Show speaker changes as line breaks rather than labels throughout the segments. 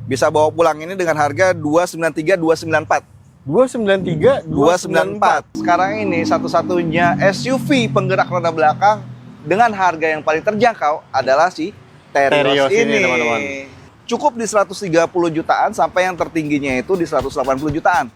Bisa bawa pulang ini dengan harga 293 294.
293
294. Sekarang ini satu-satunya SUV penggerak roda belakang dengan harga yang paling terjangkau adalah si Terios ini,
teman-teman.
Cukup di 130 jutaan sampai yang tertingginya itu di 180 jutaan.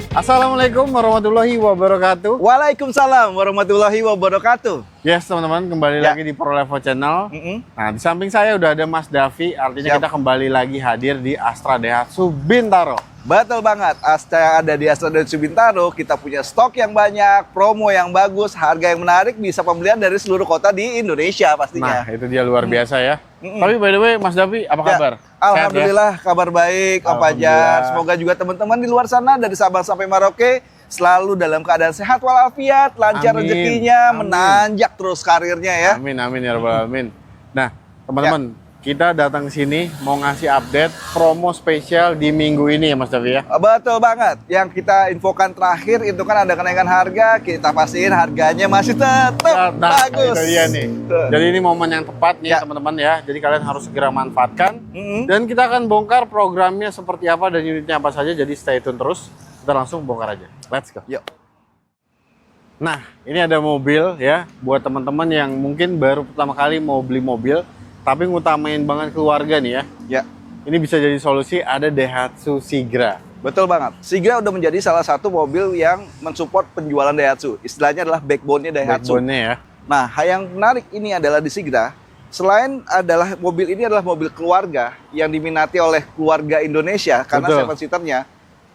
Assalamualaikum warahmatullahi wabarakatuh.
Waalaikumsalam warahmatullahi wabarakatuh.
Yes teman-teman, kembali lagi di ProLevo Channel. Nah, di samping saya udah ada Mas Davi, artinya kita kembali lagi hadir di Astra Daihatsu Bintaro.
Betul banget, Astra ada di Astra Daihatsu Bintaro. Kita punya stok yang banyak, promo yang bagus, harga yang menarik, bisa pembelian dari seluruh kota di Indonesia pastinya.
Nah, itu dia luar biasa ya. Tapi by the way, Mas Davi, apa kabar?
Alhamdulillah, kabar baik, Om Fajar. Semoga juga teman-teman di luar sana dari Sabang sampai Merauke selalu dalam keadaan sehat walafiat, lancar rezekinya, menanjak terus karirnya ya.
Amin, amin ya rabbal alamin. Nah, teman-teman, kita datang ke sini mau ngasih update promo spesial di minggu ini ya Mas Davi ya.
Betul banget. Yang kita infokan terakhir itu kan ada kenaikan harga, kita pastiin harganya masih tetap bagus.
Itu dia nih. Jadi ini momen yang tepat nih teman-teman ya. Jadi kalian harus segera manfaatkan. Dan kita akan bongkar programnya seperti apa dan unitnya apa saja. Jadi stay tune terus. Kita langsung bongkar aja. Let's go.
Yuk.
Nah, ini ada mobil ya. Buat teman-teman yang mungkin baru pertama kali mau beli mobil, tapi ngutamain banget keluarga nih ya.
Ya.
Ini bisa jadi solusi, ada Daihatsu Sigra.
Betul banget. Sigra udah menjadi salah satu mobil yang mensupport penjualan Daihatsu. Istilahnya adalah backbone-nya Daihatsu.
Backbone-nya ya.
Nah, yang menarik ini adalah di Sigra, selain adalah mobil ini adalah mobil keluarga yang diminati oleh keluarga Indonesia karena 7-seater-nya,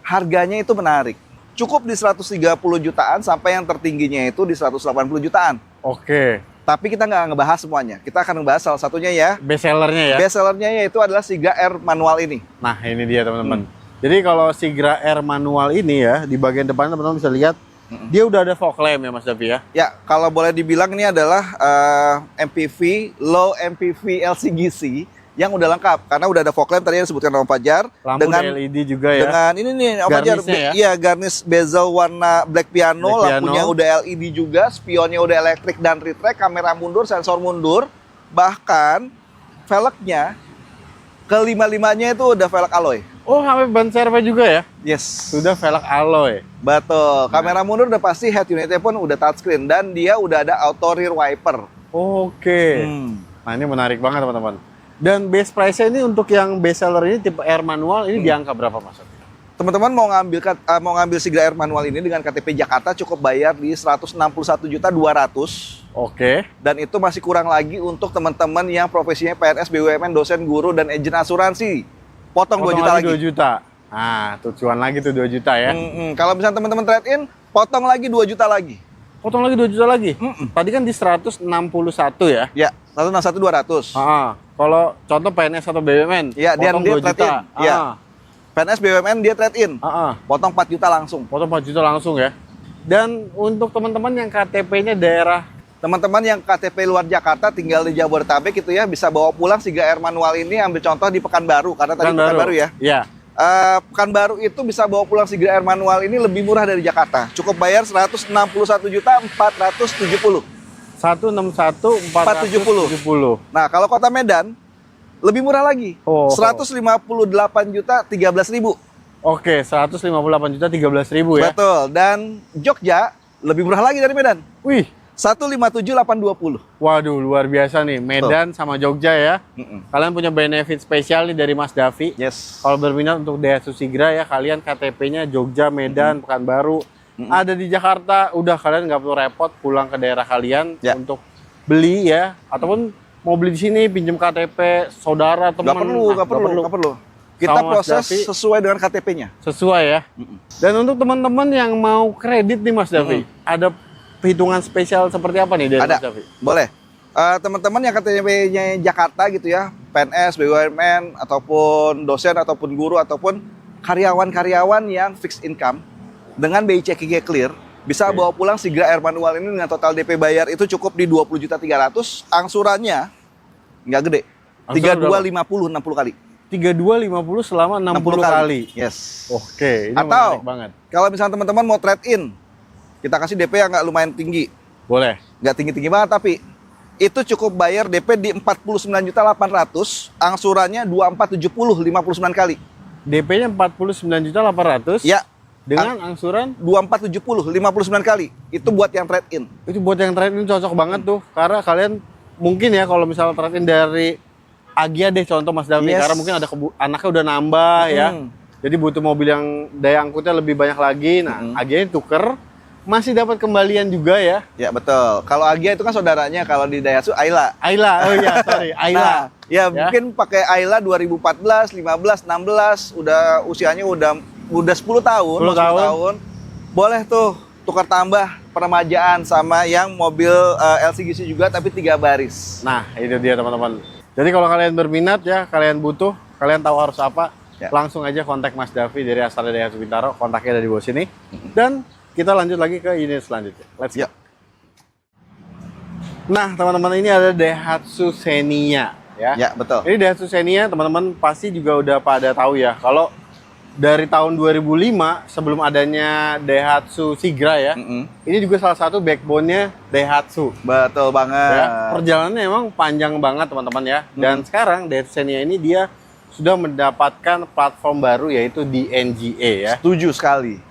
harganya itu menarik. Cukup di 130 jutaan sampai yang tertingginya itu di 180 jutaan.
Oke.
Tapi kita nggak ngebahas semuanya. Kita akan ngebahas salah satunya ya.
Best sellernya ya.
Best sellernya yaitu adalah Sigra R manual ini.
Nah, ini dia teman-teman. Jadi kalau Sigra R manual ini ya, di bagian depan teman-teman bisa lihat, dia udah ada fog lamp ya Mas Davi ya.
Ya, kalau boleh dibilang ini adalah MPV, low MPV LCGC yang udah lengkap karena udah ada fog lamp tadi yang disebutkan Om Fajar.
Lampu
dengan
LED juga ya.
Dengan ini nih Om Fajar,
ya?
iya garnish bezel warna black piano, lampunya udah LED juga, spionnya udah elektrik dan retract, kamera mundur, sensor mundur, bahkan velgnya kelima-limanya itu udah velg alloy.
Oh, sampai ban servo juga ya?
Yes.
Sudah velg alloy.
Betul. Kamera mundur udah pasti, head unitnya pun udah touchscreen dan dia udah ada auto rear wiper.
Oke. Nah, ini menarik banget teman-teman. Dan base price-nya ini untuk yang best seller ini tipe R manual ini di angka berapa Mas?
Teman-teman mau ngambil Sigra R manual ini dengan KTP Jakarta cukup bayar di 161.200.000.
Oke.
Dan itu masih kurang lagi untuk teman-teman yang profesinya PNS, BUMN, dosen, guru, dan agen asuransi. Potong 2 juta lagi.
2 juta. Nah, tujuan lagi tuh 2 juta ya.
Kalau misalnya teman-teman trade in, potong lagi 2 juta lagi.
Potong lagi 2 juta lagi? Tadi kan di 161 ya?
Ya, 161.200.
Kalau contoh PNS atau BUMN,
ya, dia
2
trade
juta.
in. Ya. PNS, BUMN dia trade in. Potong 4 juta langsung.
Potong 4 juta langsung ya. Dan untuk teman-teman yang KTP-nya daerah,
teman-teman yang KTP luar Jakarta tinggal di Jabodetabek gitu ya, bisa bawa pulang Sigra R manual ini, ambil contoh di Pekanbaru karena tadi Pekanbaru ya.
Iya.
Pekanbaru itu bisa bawa pulang Sigra R manual ini lebih murah dari Jakarta. Cukup bayar 161.470.
161.470.
Nah, kalau Kota Medan lebih murah lagi. 158.013.000.
Oke, 158.013.000 ya.
Betul. Dan Jogja lebih murah lagi dari Medan.
Wih,
157.820.
Waduh, luar biasa nih. Medan sama Jogja ya. Kalian punya benefit spesial nih dari Mas Davi.
Yes.
Kalau berminat untuk Daihatsu Sigra ya, kalian KTP-nya Jogja, Medan, Pekanbaru. Ada di Jakarta, udah kalian nggak perlu repot pulang ke daerah kalian untuk beli ya. Ataupun mau beli di sini, pinjam KTP saudara, teman.
Nggak perlu. Kita proses sesuai dengan KTP-nya.
Sesuai ya. Dan untuk teman-teman yang mau kredit nih Mas Davi, ada perhitungan spesial seperti apa nih dari Mas Davi?
Boleh. Teman-teman yang KTP-nya Jakarta gitu ya, PNS, BUMN, ataupun dosen, ataupun guru, ataupun karyawan-karyawan yang fixed income dengan BI checkingnya clear, bisa bawa pulang Sigra R manual ini dengan total DP bayar itu cukup di 20.300.000, angsurannya nggak gede. 3250 60 kali.
3250 selama 60 kali.
Yes.
Oke, ini
atau
menarik banget.
Kalau misalnya teman-teman mau trade in, kita kasih DP yang nggak lumayan tinggi.
Boleh.
Nggak tinggi-tinggi banget, tapi itu cukup bayar DP di 49.800.000, angsurannya 2470 59 kali.
DP-nya 49.800.000.
Ya,
Dengan angsuran
2470 59 kali. Itu buat yang trade-in.
itu buat yang trade-in cocok banget tuh. Karena kalian mungkin ya kalau misalnya trade-in dari Agia deh contoh Mas Davi,
Yes.
karena mungkin ada anaknya udah nambah ya. Jadi butuh mobil yang daya angkutnya lebih banyak lagi. Nah, Agia ini tuker, masih dapat kembalian juga ya.
Ya, betul. Kalau Agia itu kan saudaranya, kalau di Daihatsu Ayla.
Ayla, oh iya sorry, Ayla.
Nah, ya mungkin pakai Ayla 2014, 15, 16, usianya udah 10 tahun,
10 tahun.
Boleh tuh tukar tambah peremajaan sama yang mobil LCGC juga tapi 3 baris.
Nah, itu dia teman-teman. Jadi kalau kalian berminat ya, kalian butuh, kalian tahu harus apa,
Ya.
langsung aja kontak Mas Davi dari Astra Daihatsu Bintaro, kontaknya ada di bawah sini. Dan kita lanjut lagi ke unit selanjutnya. Let's go.
Ya.
Nah, teman-teman, ini ada Daihatsu Xenia ya.
Ya, betul.
Ini Daihatsu Xenia, teman-teman pasti juga udah pada tahu ya, kalau dari tahun 2005 sebelum adanya Daihatsu Sigra ya, ini juga salah satu backbone-nya Daihatsu.
Betul banget.
Ya, perjalanannya emang panjang banget teman-teman ya. Dan sekarang Daihatsu Xenia ini dia sudah mendapatkan platform baru yaitu DNGA ya.
Setuju sekali.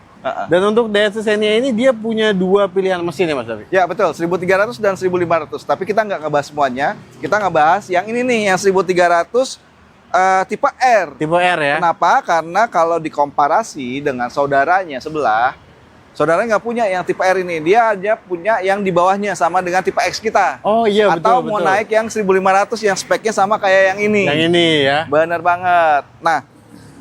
Dan untuk Daihatsu Xenia ini dia punya 2 pilihan mesin ya Mas Davi.
Ya, betul. 1300 dan 1500. Tapi kita nggak ngebahas semuanya. Kita ngebahas yang ini nih, yang 1300 tipe R.
Tipe R ya.
Kenapa? Karena kalau dikomparasi dengan saudaranya sebelah, saudaranya nggak punya yang tipe R ini. Dia aja punya yang di bawahnya sama dengan tipe X kita.
Oh iya,
Atau
betul
mau
betul.
naik yang 1500 yang speknya sama kayak yang ini.
Yang ini ya.
Bener banget. Nah,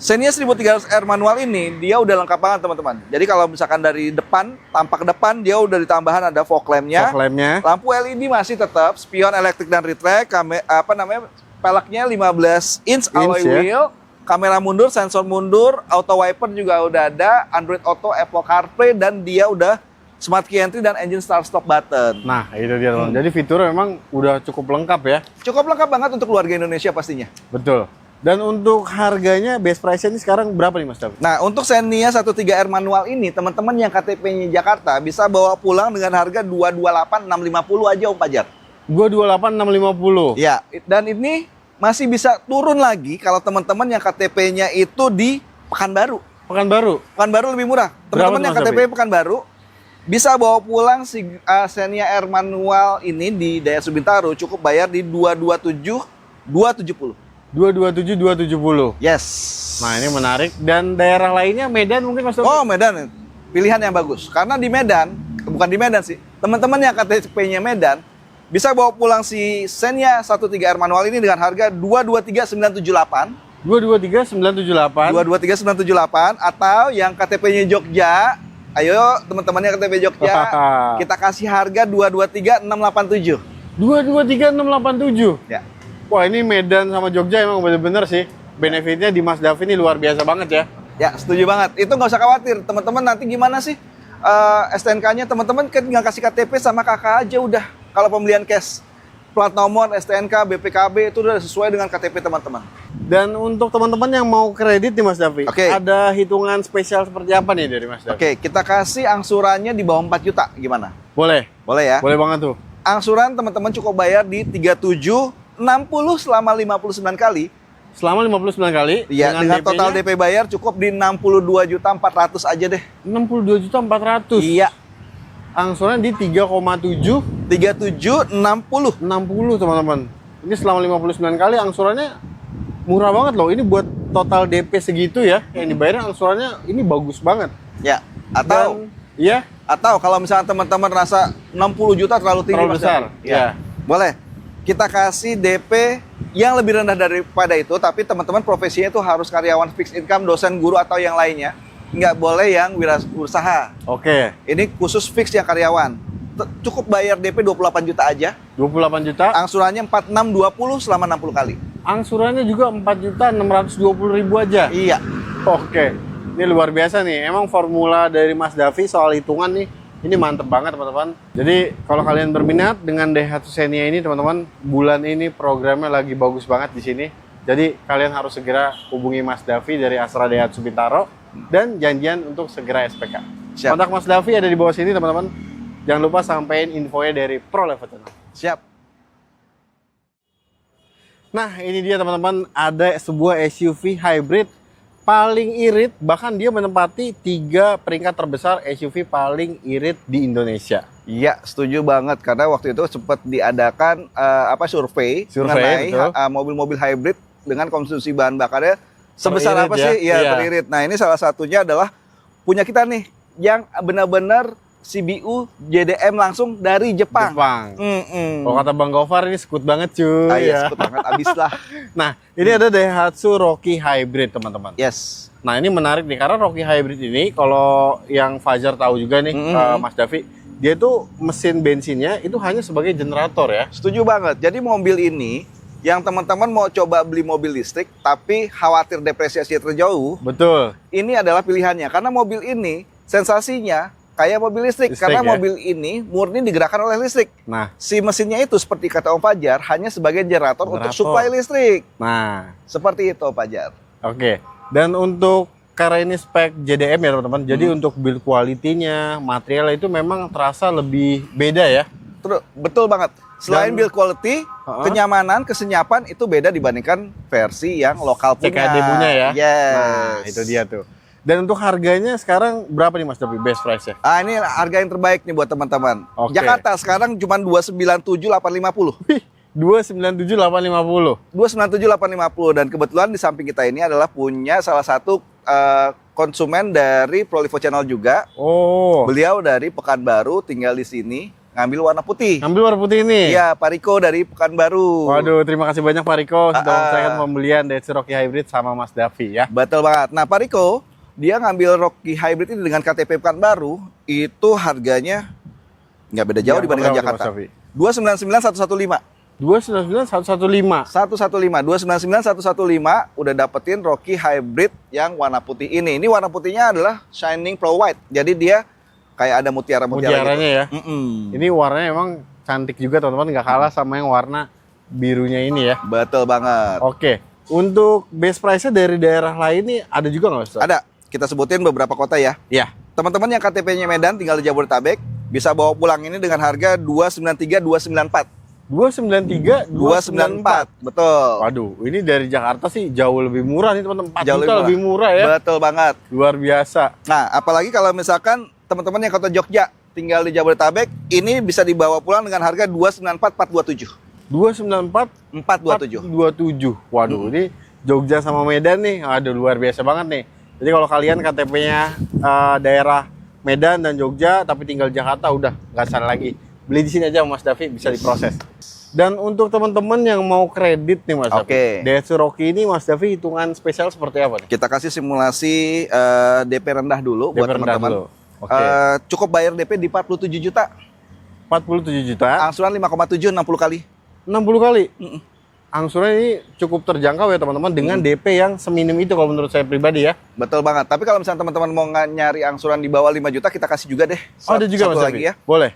Xenia 1300R manual ini dia udah lengkap banget teman-teman. Jadi kalau misalkan dari depan, tampak depan dia udah ditambahan ada fog lamp-nya.
Fog lamp-nya.
Lampu LED masih tetap, spion elektrik dan retract, peleknya 15 inch alloy
ya.
wheel, kamera mundur, sensor mundur, auto wiper juga udah ada, Android Auto, Apple CarPlay, dan dia udah smart key entry dan engine start stop button.
Nah, itu dia teman. Jadi fiturnya memang udah cukup lengkap ya.
Cukup lengkap banget untuk keluarga Indonesia pastinya.
Betul. Dan untuk harganya base price ini sekarang berapa nih Mas Davi?
Nah, untuk Xenia 13R manual ini, teman-teman yang KTP-nya Jakarta bisa bawa pulang dengan harga 228.650 aja Om Pajar.
228.650.
Ya, dan ini masih bisa turun lagi kalau teman-teman yang KTP-nya itu di Pekanbaru.
Pekanbaru.
Pekanbaru lebih murah.
Berapa
Teman-teman yang
tuh, Mas
KTP Pekanbaru bisa bawa pulang si Xenia R manual ini di Daihatsu Bintaro cukup bayar di 227.270.
227.270.
Yes.
Nah, ini menarik. Dan daerah lainnya Medan mungkin Mas Davi?
Oh, Medan. Pilihan yang bagus. Karena di Medan, bukan di Medan sih. Teman-teman yang KTP-nya Medan bisa bawa pulang si Xenia 13R manual ini dengan harga 223.978.
223.978.
223.978 atau yang KTP-nya Jogja, ayo teman-teman yang KTP Jogja, kita kasih harga 223.687.
223.687.
Ya.
Wah, ini Medan sama Jogja emang bener-bener sih. Benefitnya di Mas Davi ini luar biasa banget ya.
Ya, setuju banget. Itu nggak usah khawatir. Teman-teman nanti gimana sih STNK-nya? Teman-teman kan tinggal kasih KTP sama kakak aja udah. Kalau pembelian cash, plat nomor, STNK, BPKB itu udah sesuai dengan KTP teman-teman.
Dan untuk teman-teman yang mau kredit nih Mas Davi,
Oke.
ada hitungan spesial seperti apa nih dari Mas Davi?
Oke, kita kasih angsurannya di bawah 4 juta. Gimana?
Boleh.
Boleh ya?
Boleh banget tuh.
Angsuran teman-teman cukup bayar di 3760 selama 59 kali.
Selama 59 kali.
Iya, dengan total DP bayar cukup di 62.400.000 aja deh.
62.400.000.
Iya,
Angsuran di 3,7
3760.
60 teman-teman. Ini selama 59 kali angsurannya murah banget loh. Ini buat total DP segitu ya. Yang dibayar angsurannya ini bagus banget.
Ya, atau
iya,
atau kalau misalnya teman-teman rasa 60 juta terlalu tinggi
terlalu
Mas
besar.
Davi.
Ya.
Boleh. Kita kasih DP yang lebih rendah daripada itu, tapi teman-teman profesinya itu harus karyawan fixed income, dosen, guru atau yang lainnya. Nggak boleh yang wirausaha.
Oke.
Ini khusus fix yang karyawan. Cukup bayar DP 28 juta aja.
28 juta.
Angsurannya 4620 selama 60 kali.
Angsurannya juga 4.620.000 aja.
Iya.
Oke. Ini luar biasa nih. Emang formula dari Mas Davi soal hitungan nih, ini mantep banget teman-teman. Jadi kalau kalian berminat dengan Daihatsu Xenia ini teman-teman, bulan ini programnya lagi bagus banget di sini. Jadi kalian harus segera hubungi Mas Davi dari Astra Daihatsu Bintaro dan janjian untuk segera SPK.
Siap.
Kontak Mas Davi ada di bawah sini teman-teman. jangan lupa sampein infonya dari Pro Level Channel.
Siap.
Nah, ini dia teman-teman, ada sebuah SUV hybrid paling irit, bahkan dia menempati 3 peringkat terbesar SUV paling irit di Indonesia.
Iya, setuju banget karena waktu itu sempat diadakan survei mengenai mobil-mobil hybrid dengan konsumsi bahan bakarnya sebesar
teririt
apa
ya?
sih? Iya,
Iya.
teririt. Nah, ini salah satunya adalah punya kita nih yang benar-benar CBU JDM langsung dari Jepang.
Kalau kata Bang Gofar ini sekut banget cuy.
Iya, sekut banget abis lah.
Nah, ini ada Daihatsu Rocky Hybrid teman-teman.
Yes.
Nah, ini menarik nih karena Rocky Hybrid ini kalau yang Fajar tahu juga nih, Mas Davi, dia itu mesin bensinnya itu hanya sebagai generator ya.
Setuju banget. Jadi mobil ini yang teman-teman mau coba beli mobil listrik tapi khawatir depresiasi terjauh,
Betul.
ini adalah pilihannya karena mobil ini sensasinya kayak mobil listrik karena
ya?
mobil ini murni digerakkan oleh listrik.
Nah,
Si mesinnya itu seperti kata Om Fajar hanya sebagai generator untuk suplai listrik.
nah,
Seperti itu Om Fajar.
oke. Dan untuk karena ini spek JDM ya teman-teman, jadi untuk build quality-nya, material itu memang terasa lebih beda ya.
Terus betul banget. Selain
Dan-
build quality, kenyamanan, kesenyapan itu beda dibandingkan versi yang lokal punya.
CKD-nya ya.
Yes.
Nah, itu dia tuh. Dan untuk harganya sekarang berapa nih Mas Davi best price-nya?
Ah, ini harga yang terbaik nih buat teman-teman.
Oke.
Jakarta sekarang cuma 297.850.
Wih, 297.850.
297.850 dan kebetulan di samping kita ini adalah punya salah satu konsumen dari Prolivo Channel juga.
Oh,
Beliau dari Pekanbaru, tinggal di sini, ngambil warna putih.
ngambil warna putih ini.
Iya, Pak Riko dari Pekanbaru.
Waduh, terima kasih banyak Pak Riko sudah
Ah.
mempercayakan pembelian Daihatsu Rocky Hybrid sama Mas Davi ya.
Betul banget. Nah, Pak Riko, dia ngambil Rocky Hybrid ini dengan KTP Pekanbaru, itu harganya nggak beda jauh
Yang
dibandingkan
berapa tuh,
Jakarta.
Mas Davi?
299.115.
299.115.
115 udah dapetin Rocky Hybrid yang warna putih ini. Ini warna putihnya adalah Shining Pearl White. Jadi dia kayak ada mutiara-mutiara
Mutiaranya
gitu.
ya. Ini warnanya emang cantik juga teman-teman, nggak kalah sama yang warna birunya ini ya.
Betul banget.
Oke, untuk base price-nya dari daerah lain nih ada juga nggak Mas?
Ada. Kita sebutin beberapa kota ya.
Iya.
Teman-teman yang KTP-nya Medan tinggal di Jabodetabek bisa bawa pulang ini dengan harga 293.294.
293,
294. Betul.
Waduh, ini dari Jakarta sih jauh lebih murah nih teman-teman. 4
Jauh
juta lebih murah ya.
Betul banget.
Luar biasa.
Nah, apalagi kalau misalkan teman-teman yang kota Jogja tinggal di Jabodetabek, ini bisa dibawa pulang dengan harga 294.427.
294
427.
427. Waduh, ini Jogja sama Medan nih. Aduh, luar biasa banget nih. Jadi kalau kalian KTP-nya daerah Medan dan Jogja tapi tinggal di Jakarta, udah nggak salah lagi. Beli di sini aja Mas Davi, bisa diproses. Dan untuk teman-teman yang mau kredit nih Mas Davi,
Oke.
Daihatsu Rocky ini Mas Davi hitungan spesial seperti apa nih?
Kita kasih simulasi DP rendah dulu buat
DP rendah
teman-teman.
dulu. Oke.
Cukup bayar DP di 47 juta.
47 juta,
Angsuran 5,7 60 kali.
60 kali. Angsuran ini cukup terjangkau ya teman-teman dengan DP yang seminim itu kalau menurut saya pribadi ya.
Betul banget. Tapi kalau misalnya teman-teman mau nyari angsuran di bawah 5 juta, kita kasih juga deh.
Oh, ada juga
Satu
Mas
lagi
Davi?
ya.
Boleh.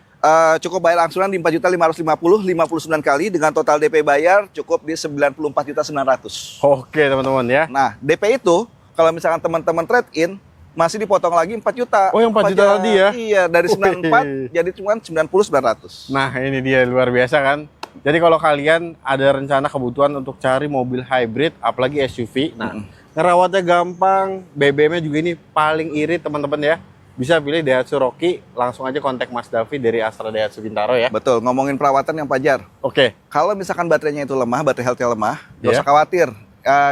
Cukup bayar angsuran di 4.550, 59 kali dengan total DP bayar cukup di 94.900.
Oke teman-teman ya.
Nah, DP itu kalau misalkan teman-teman trade in masih dipotong lagi 4 juta.
Oh, yang 4 juta tadi ya?
Iya, dari 94 jadi cuma 90.900.
Nah ini dia luar biasa kan. Jadi kalau kalian ada rencana kebutuhan untuk cari mobil hybrid, apalagi SUV, nah ngerawatnya gampang, BBM-nya juga ini paling irit teman-teman ya. Bisa pilih Daihatsu Rocky, langsung aja kontak Mas Davi dari Astra Daihatsu Bintaro ya.
Betul, ngomongin perawatan yang Pajar.
Oke,
Kalau misalkan baterainya itu lemah, baterai health-nya lemah, nggak
Iya.
usah khawatir.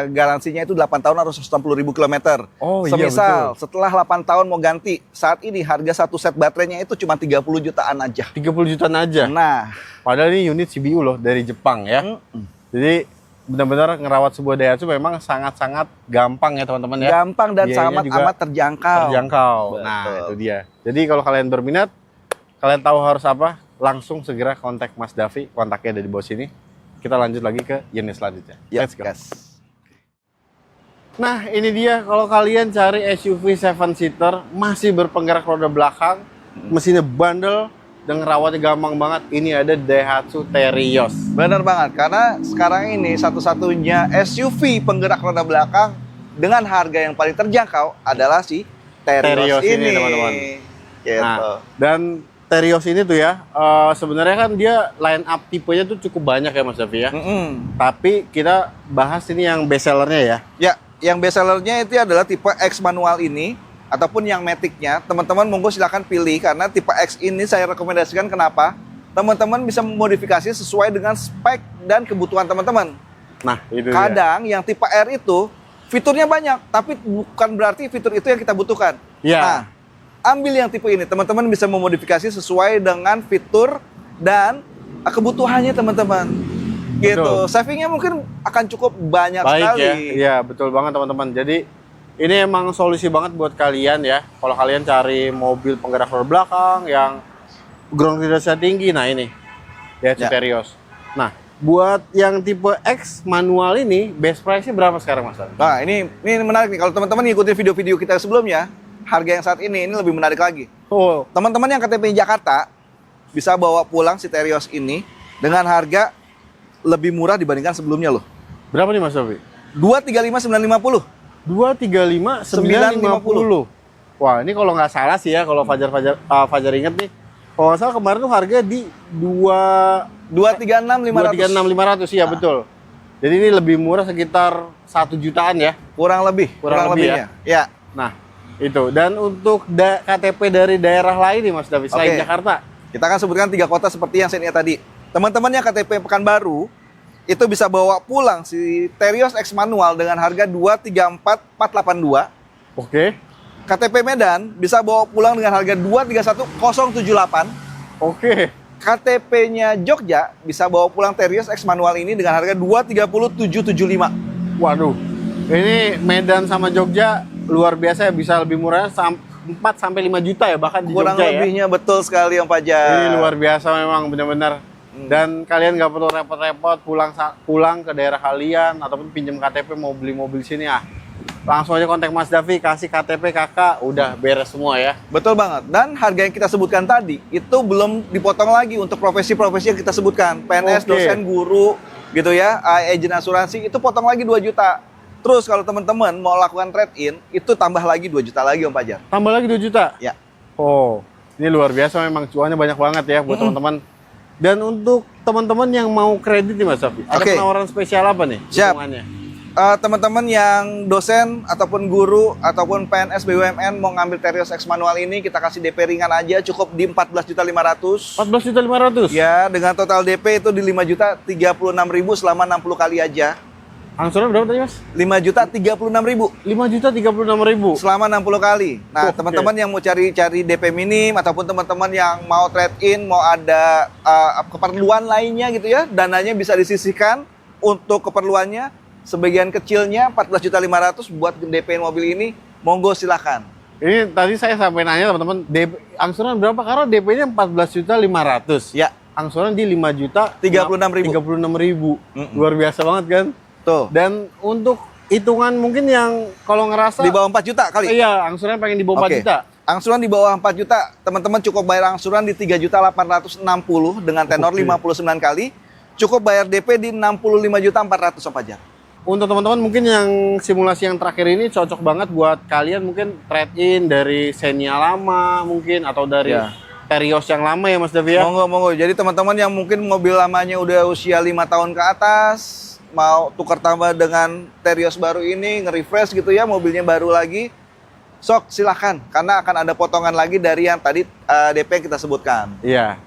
Garansinya itu 8 tahun harus 90.000 km.
Oh, iya,
Semisal
betul.
setelah 8 tahun mau ganti, saat ini harga satu set baterainya itu cuma 30 jutaan aja.
30 jutaan aja.
Nah,
Padahal ini unit CBU loh dari Jepang ya. Jadi benar-benar ngerawat sebuah Daihatsu memang sangat-sangat gampang ya teman-teman ya.
gampang dan
Biayanya
sangat
juga
amat terjangkau.
Terjangkau.
Betul.
Nah itu dia. Jadi kalau kalian berminat, kalian tahu harus apa, langsung segera kontak Mas Davi, kontaknya ada di bawah sini. Kita lanjut lagi ke unit selanjutnya.
Ya,
Let's go.
gas.
Nah ini dia, kalau kalian cari SUV 7-seater masih berpenggerak roda belakang, mesinnya bandel dan ngerawatnya gampang banget, ini ada Daihatsu Terios.
Benar banget, karena sekarang ini satu-satunya SUV penggerak roda belakang dengan harga yang paling terjangkau adalah si Terios
Terios ini,
ini.
teman-teman.
Gitu.
Nah, dan Terios ini tuh ya, sebenarnya kan dia line up tipenya tuh cukup banyak ya Mas Davi ya. Tapi kita bahas ini yang best sellernya ya.
Ya, yang best sellernya itu adalah tipe X manual ini ataupun yang Matic-nya. Teman-teman monggo silakan pilih karena tipe X ini saya rekomendasikan kenapa? Teman-teman bisa memodifikasi sesuai dengan spek dan kebutuhan teman-teman.
Nah, itu
kadang yang tipe R itu fiturnya banyak, tapi bukan berarti fitur itu yang kita butuhkan.
Ya.
Nah, ambil yang tipe ini, teman-teman bisa memodifikasi sesuai dengan fitur dan kebutuhannya teman-teman. Gitu. Savingnya mungkin akan cukup banyak sekali.
Ya. Iya, betul banget teman-teman. Jadi ini emang solusi banget buat kalian ya. Kalau kalian cari mobil penggerak roda belakang yang ground clearance tinggi, nah ini ya Terios. Nah, buat yang tipe X manual ini best price-nya berapa sekarang Mas?
Nah, ini menarik nih. Kalau teman-teman ngikutin video-video kita sebelumnya, harga yang saat ini lebih menarik lagi.
Oh,
Teman-teman yang KTP Jakarta bisa bawa pulang si Terios ini dengan harga lebih murah dibandingkan sebelumnya loh.
berapa nih Mas Davi?
235.950.
235.950. Wah, ini kalau nggak salah sih ya, kalau Fajar inget nih. Kalau nggak salah kemarin tuh harga di
236.500.
236.500 ya, betul. Jadi ini lebih murah sekitar 1 jutaan ya.
Kurang lebihnya. Ya.
Nah, itu. Dan untuk KTP dari daerah lain nih Mas Davi, selain Jakarta.
Kita akan sebutkan 3 kota seperti yang saya lihat tadi. Teman-teman yang KTP Pekanbaru itu bisa bawa pulang si Terios X manual dengan harga 234.482.
Oke.
KTP Medan bisa bawa pulang dengan harga 231.078.
Oke.
KTP-nya Jogja bisa bawa pulang Terios X manual ini dengan harga 230.775.
Waduh. Ini Medan sama Jogja luar biasa ya, bisa lebih murah 4 sampai 5 juta ya bahkan di
Kurang
Jogja ya.
lebihnya betul sekali Om Fajar.
Ini luar biasa memang benar-benar. Dan kalian nggak perlu repot-repot pulang ke daerah kalian ataupun pinjam KTP mau beli mobil sini ah. Langsung aja kontak Mas Davi, kasih KTP kakak, udah beres semua ya.
Betul banget. Dan harga yang kita sebutkan tadi itu belum dipotong lagi untuk profesi-profesi yang kita sebutkan. PNS, dosen, guru, gitu ya, agen asuransi, itu potong lagi 2 juta. Terus kalau teman-teman mau lakukan trade-in, itu tambah lagi 2 juta lagi Om Fajar.
Tambah lagi 2 juta?
Ya.
Oh, ini luar biasa memang, cuannya banyak banget ya buat teman-teman. Dan untuk teman-teman yang mau kredit nih Mas Davi, ada penawaran spesial apa nih?
Siap.
Hitungannya?
Teman-teman yang dosen ataupun guru ataupun PNS BUMN mau ngambil Terios X manual ini, kita kasih DP ringan aja, cukup di 14.500.
14.500?
Ya, dengan total DP itu di 5.036.000 selama 60 kali aja.
Angsuran berapa tadi Mas?
5.036.000.
5.036.000
selama 60 kali. Nah, teman-teman yang mau cari DP minim ataupun teman-teman yang mau trade in, mau ada keperluan lainnya gitu ya, dananya bisa disisihkan untuk keperluannya. Sebagian kecilnya 14.500 buat DP mobil ini, monggo silakan.
Ini tadi saya sampai nanya teman-teman, angsuran berapa? Karena DP-nya 14.500.000.
Ya.
Angsuran di 5.036.000. Luar biasa banget kan?
Tuh.
Dan untuk hitungan mungkin yang kalau ngerasa
di bawah 4 juta kali.
Iya, angsuran pengen di bawah 4 juta.
Angsuran di bawah 4 juta, teman-teman cukup bayar angsuran di 3.860 dengan tenor 59 kali. Cukup bayar DP di 65.400.000 aja.
Untuk teman-teman mungkin yang simulasi yang terakhir ini cocok banget buat kalian mungkin trade-in dari Xenia lama mungkin atau dari Terios yang lama ya Mas Davi ya.
Monggo. Jadi teman-teman yang mungkin mobil lamanya udah usia 5 tahun ke atas, mau tukar tambah dengan Terios baru ini, nge-refresh gitu ya, mobilnya baru lagi, sok silahkan karena akan ada potongan lagi dari yang tadi DP yang kita sebutkan.
Iya.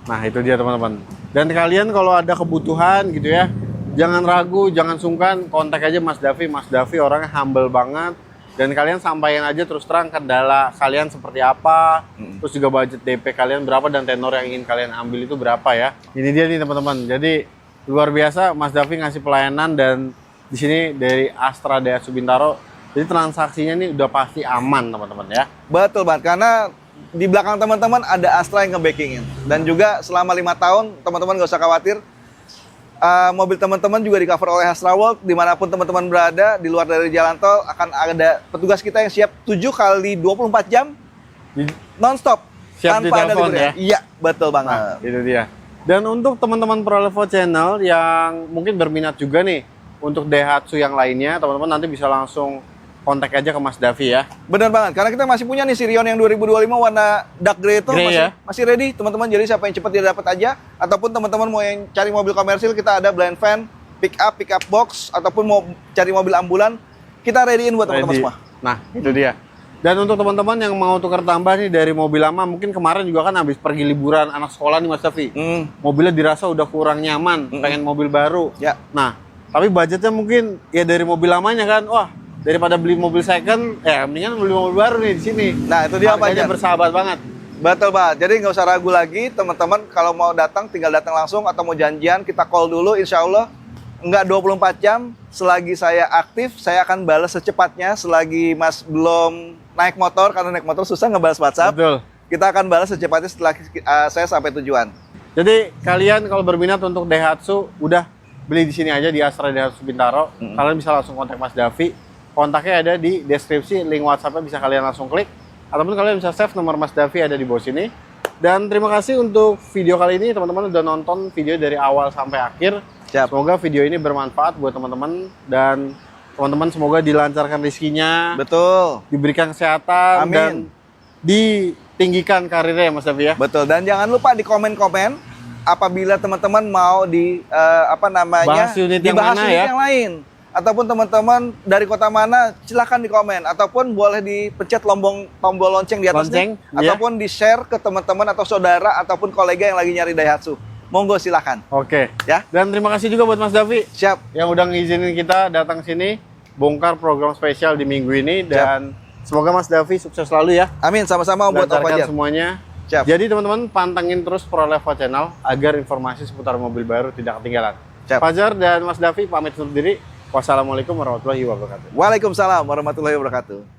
Nah, itu dia teman-teman. Dan kalian kalau ada kebutuhan gitu ya, jangan ragu, jangan sungkan, kontak aja Mas Davi. Mas Davi orangnya humble banget. Dan kalian sampaikan aja terus terang kendala kalian seperti apa, terus juga budget DP kalian berapa dan tenor yang ingin kalian ambil itu berapa ya. Ini dia nih teman-teman. Jadi luar biasa Mas Davi ngasih pelayanan dan di sini dari Astra Daihatsu Bintaro. Jadi transaksinya nih udah pasti aman teman-teman ya.
Betul banget, karena di belakang teman-teman ada Astra yang nge-backingin. Dan juga selama 5 tahun teman-teman gak usah khawatir. Mobil teman-teman juga di cover oleh Astra World, dimanapun teman-teman berada di luar dari jalan tol akan ada petugas kita yang siap 7 kali 24 jam non-stop
siap
tanpa ada libur
ya?
Iya, betul banget.
Nah, itu dia. Dan untuk teman-teman Prolevo Channel yang mungkin berminat juga nih untuk Daihatsu yang lainnya, teman-teman nanti bisa langsung kontak aja ke Mas Davi ya.
Bener banget, karena kita masih punya nih Sirion yang 2025 warna dark grey itu masih ready teman-teman. Jadi siapa yang cepat dia dapat aja, ataupun teman-teman mau yang cari mobil komersil, kita ada blind van, pick up box, ataupun mau cari mobil ambulan, kita ready-in buat teman-teman semua.
Nah, itu dia. Dan untuk teman-teman yang mau tukar tambah nih dari mobil lama, mungkin kemarin juga kan habis pergi liburan anak sekolah nih Mas Davi. Mobilnya dirasa udah kurang nyaman, pengen mobil baru.
Ya.
Nah, tapi budgetnya mungkin ya dari mobil lamanya kan, wah daripada beli mobil second, ya mendingan beli mobil baru nih di sini.
Nah, itu dia Pak Jan.
Bersahabat banget.
Betul banget. Jadi nggak usah ragu lagi teman-teman, kalau mau datang tinggal datang langsung atau mau janjian kita call dulu, insya Allah nggak 24 jam. Selagi saya aktif, saya akan balas secepatnya. Selagi Mas belum naik motor, karena naik motor susah ngebalas WhatsApp.
Betul.
Kita akan balas secepatnya setelah saya sampai tujuan.
Jadi kalian kalau berminat untuk Daihatsu, udah beli di sini aja di Astra Daihatsu Bintaro. Kalian bisa langsung kontak Mas Davi. Kontaknya ada di deskripsi, link WhatsApp-nya bisa kalian langsung klik. Ataupun kalian bisa save nomor Mas Davi ada di bawah sini. Dan terima kasih untuk video kali ini, teman-teman udah nonton video dari awal sampai akhir.
Siap.
Semoga video ini bermanfaat buat teman-teman, dan teman-teman semoga dilancarkan rezekinya.
Betul.
Diberikan kesehatan.
Amin.
Dan ditinggikan karirnya ya Mas Davi ya.
Betul. Dan jangan lupa di komen-komen apabila teman-teman mau
bahas unit yang
dibahas
mana
unit
ya?
yang lain. Ataupun teman-teman dari kota mana, silahkan di komen. Ataupun boleh dipencet tombol lonceng di atasnya. Ataupun di-share ke teman-teman atau saudara ataupun kolega yang lagi nyari Daihatsu. Monggo silahkan.
Oke.
Ya.
Dan terima kasih juga buat Mas Davi.
Siap.
Yang udah ngizinin kita datang sini, bongkar program spesial di minggu ini. Dan semoga Mas Davi sukses selalu ya.
Amin, sama-sama buat Om Fajar.
Semuanya.
Siap.
Jadi teman-teman pantengin terus ProLevo Channel agar informasi seputar mobil baru tidak ketinggalan.
Siap.
Fajar dan Mas Davi pamit undur diri. Wassalamualaikum warahmatullahi wabarakatuh.
Waalaikumsalam warahmatullahi wabarakatuh.